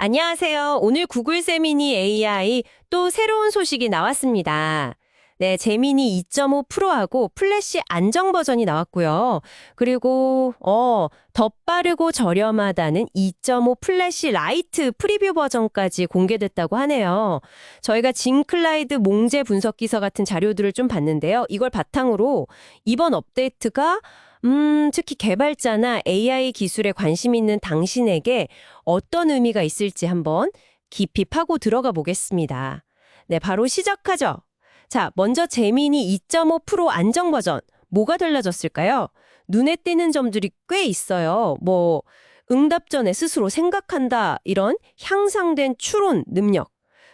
안녕하세요. 오늘 구글 제미니 AI 또 새로운 소식이 나왔습니다. 네, 제미니 2.5 프로하고 플래시 안정 버전이 나왔고요. 그리고 더 빠르고 저렴하다는 2.5 플래시 라이트 프리뷰 버전까지 공개됐다고 하네요. 저희가 징클라이드 몽제 분석 기서 같은 자료들을 좀 봤는데요. 이걸 바탕으로 이번 업데이트가 특히 개발자나 AI 기술에 관심 있는 당신에게 어떤 의미가 있을지 한번 깊이 파고 들어가 보겠습니다. 네, 바로 시작하죠. 자, 먼저 제미니 2.5 프로 안정 버전. 뭐가 달라졌을까요? 눈에 띄는 점들이 꽤 있어요. 응답 전에 스스로 생각한다, 이런 향상된 추론 능력.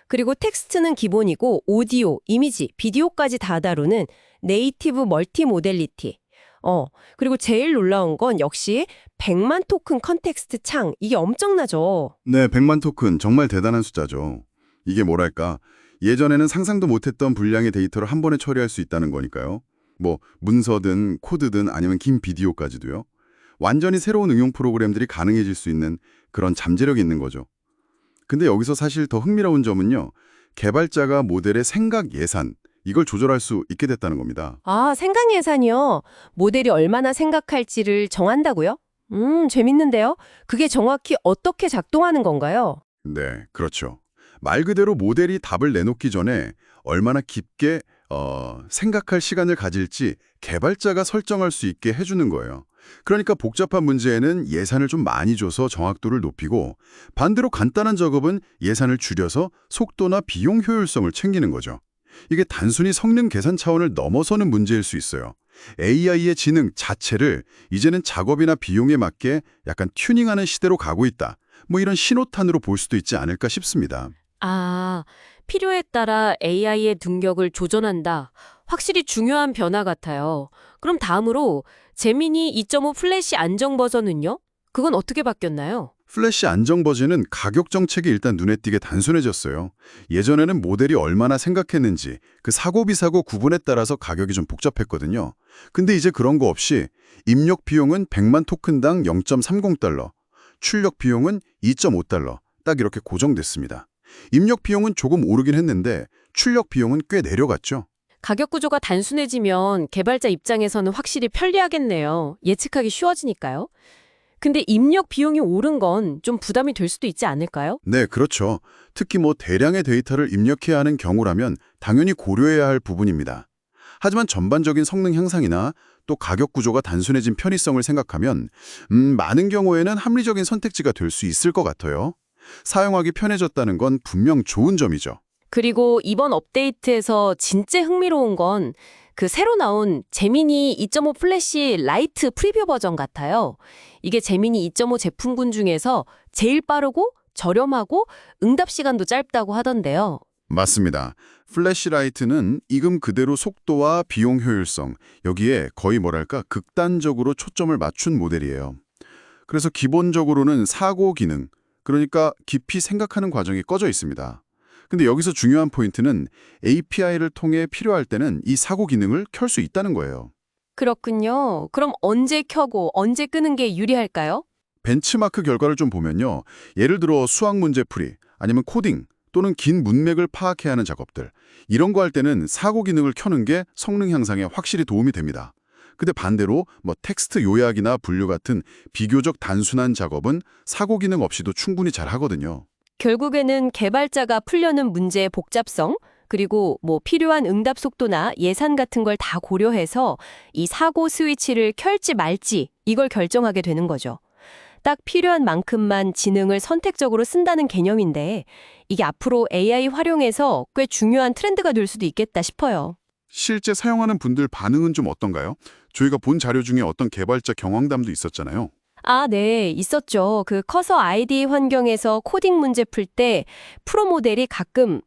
그리고 텍스트는 기본이고 오디오, 이미지, 비디오까지 다 다루는 네이티브 멀티 모델리티. 그리고 제일 놀라운 건 역시 100만 토큰 컨텍스트 창. 이게 엄청나죠. 네, 100만 토큰 정말 대단한 숫자죠. 이게 뭐랄까, 예전에는 상상도 못했던 분량의 데이터를 한 번에 처리할 수 있다는 거니까요. 문서든 코드든 아니면 긴 비디오까지도요. 완전히 새로운 응용 프로그램들이 가능해질 수 있는 그런 잠재력이 있는 거죠. 근데 여기서 사실 더 흥미로운 점은요. 개발자가 모델의 생각 예산, 이걸 조절할 수 있게 됐다는 겁니다. 아, 생각 예산이요. 모델이 얼마나 생각할지를 정한다고요? 재밌는데요. 그게 정확히 어떻게 작동하는 건가요? 네, 그렇죠. 말 그대로 모델이 답을 내놓기 전에 얼마나 깊게 생각할 시간을 가질지 개발자가 설정할 수 있게 해주는 거예요. 그러니까 복잡한 문제에는 예산을 좀 많이 줘서 정확도를 높이고 반대로 간단한 작업은 예산을 줄여서 속도나 비용 효율성을 챙기는 거죠. 이게 단순히 성능 개선 차원을 넘어서는 문제일 수 있어요. AI의 지능 자체를 이제는 작업이나 비용에 맞게 약간 튜닝하는 시대로 가고 있다. 이런 신호탄으로 볼 수도 있지 않을까 싶습니다. 아, 필요에 따라 AI의 능력을 조절한다. 확실히 중요한 변화 같아요. 그럼 다음으로 제미니 2.5 플래시 안정 버전은요? 그건 어떻게 바뀌었나요? 플래시 안정 버전은 가격 정책이 일단 눈에 띄게 단순해졌어요. 예전에는 모델이 얼마나 생각했는지 그 사고비사고 구분에 따라서 가격이 좀 복잡했거든요. 근데 이제 그런 거 없이 입력 비용은 100만 토큰당 0.30달러, 출력 비용은 2.5달러, 딱 이렇게 고정됐습니다. 입력 비용은 조금 오르긴 했는데 출력 비용은 꽤 내려갔죠. 가격 구조가 단순해지면 개발자 입장에서는 확실히 편리하겠네요. 예측하기 쉬워지니까요. 근데 입력 비용이 오른 건 좀 부담이 될 수도 있지 않을까요? 네, 그렇죠. 특히 대량의 데이터를 입력해야 하는 경우라면 당연히 고려해야 할 부분입니다. 하지만 전반적인 성능 향상이나 또 가격 구조가 단순해진 편의성을 생각하면 많은 경우에는 합리적인 선택지가 될 수 있을 것 같아요. 사용하기 편해졌다는 건 분명 좋은 점이죠. 그리고 이번 업데이트에서 진짜 흥미로운 건 그 새로 나온 제미니 2.5 플래시 라이트 프리뷰 버전 같아요. 이게 제미니 2.5 제품군 중에서 제일 빠르고 저렴하고 응답 시간도 짧다고 하던데요. 맞습니다. 플래시라이트는 이금 그대로 속도와 비용 효율성, 여기에 거의 극단적으로 초점을 맞춘 모델이에요. 그래서 기본적으로는 사고 기능, 그러니까 깊이 생각하는 과정이 꺼져 있습니다. 근데 여기서 중요한 포인트는 API를 통해 필요할 때는 이 사고 기능을 켤 수 있다는 거예요. 그렇군요. 그럼 언제 켜고 언제 끄는 게 유리할까요? 벤치마크 결과를 좀 보면요. 예를 들어 수학 문제 풀이, 아니면 코딩, 또는 긴 문맥을 파악해야 하는 작업들. 이런 거 할 때는 사고 기능을 켜는 게 성능 향상에 확실히 도움이 됩니다. 근데 반대로 텍스트 요약이나 분류 같은 비교적 단순한 작업은 사고 기능 없이도 충분히 잘 하거든요. 결국에는 개발자가 풀려는 문제의 복잡성, 그리고 필요한 응답 속도나 예산 같은 걸 다 고려해서 이 사고 스위치를 켤지 말지 이걸 결정하게 되는 거죠. 딱 필요한 만큼만 지능을 선택적으로 쓴다는 개념인데 이게 앞으로 AI 활용에서 꽤 중요한 트렌드가 될 수도 있겠다 싶어요. 실제 사용하는 분들 반응은 좀 어떤가요? 저희가 본 자료 중에 어떤 개발자 경황담도 있었잖아요. 아, 네, 있었죠. 그 커서 아이디 환경에서 코딩 문제 풀 때 프로 모델이 가끔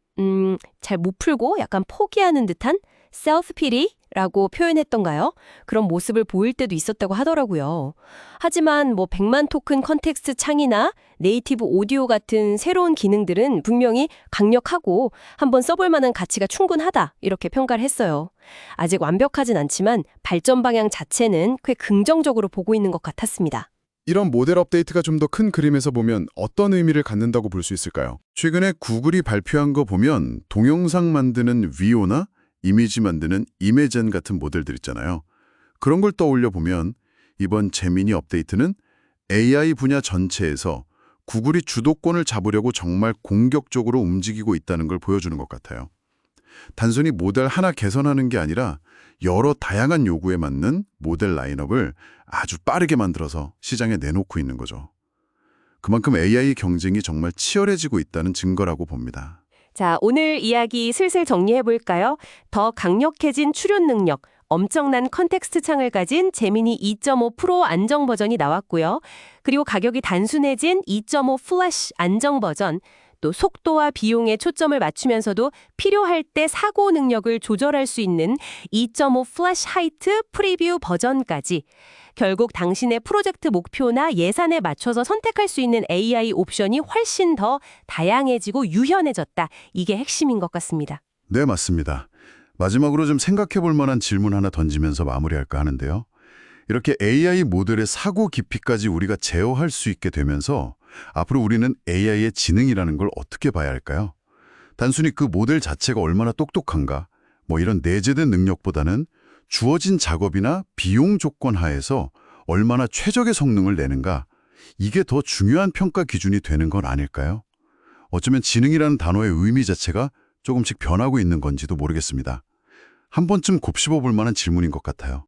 잘 못 풀고 약간 포기하는 듯한 셀프 피티라고 표현했던가요? 그런 모습을 보일 때도 있었다고 하더라고요. 하지만 100만 토큰 컨텍스트 창이나 네이티브 오디오 같은 새로운 기능들은 분명히 강력하고 한번 써볼 만한 가치가 충분하다 이렇게 평가를 했어요. 아직 완벽하진 않지만 발전 방향 자체는 꽤 긍정적으로 보고 있는 것 같았습니다. 이런 모델 업데이트가 좀 더 큰 그림에서 보면 어떤 의미를 갖는다고 볼 수 있을까요? 최근에 구글이 발표한 거 보면 동영상 만드는 위오나 이미지 만드는 이메젠 같은 모델들 있잖아요. 그런 걸 떠올려 보면 이번 제미니 업데이트는 AI 분야 전체에서 구글이 주도권을 잡으려고 정말 공격적으로 움직이고 있다는 걸 보여주는 것 같아요. 단순히 모델 하나 개선하는 게 아니라 여러 다양한 요구에 맞는 모델 라인업을 아주 빠르게 만들어서 시장에 내놓고 있는 거죠. 그만큼 AI 경쟁이 정말 치열해지고 있다는 증거라고 봅니다. 자, 오늘 이야기 슬슬 정리해 볼까요? 더 강력해진 출연 능력, 엄청난 컨텍스트 창을 가진 제미니 2.5 프로 안정 버전이 나왔고요. 그리고 가격이 단순해진 2.5 플래시 안정 버전, 또 속도와 비용에 초점을 맞추면서도 필요할 때 사고 능력을 조절할 수 있는 2.5 플래시 하이트 프리뷰 버전까지 결국 당신의 프로젝트 목표나 예산에 맞춰서 선택할 수 있는 AI 옵션이 훨씬 더 다양해지고 유연해졌다. 이게 핵심인 것 같습니다. 네, 맞습니다. 마지막으로 좀 생각해 볼 만한 질문 하나 던지면서 마무리할까 하는데요. 이렇게 AI 모델의 사고 깊이까지 우리가 제어할 수 있게 되면서 앞으로 우리는 AI의 지능이라는 걸 어떻게 봐야 할까요? 단순히 그 모델 자체가 얼마나 똑똑한가, 이런 내재된 능력보다는 주어진 작업이나 비용 조건 하에서 얼마나 최적의 성능을 내는가, 이게 더 중요한 평가 기준이 되는 건 아닐까요? 어쩌면 지능이라는 단어의 의미 자체가 조금씩 변하고 있는 건지도 모르겠습니다. 한 번쯤 곱씹어 볼 만한 질문인 것 같아요.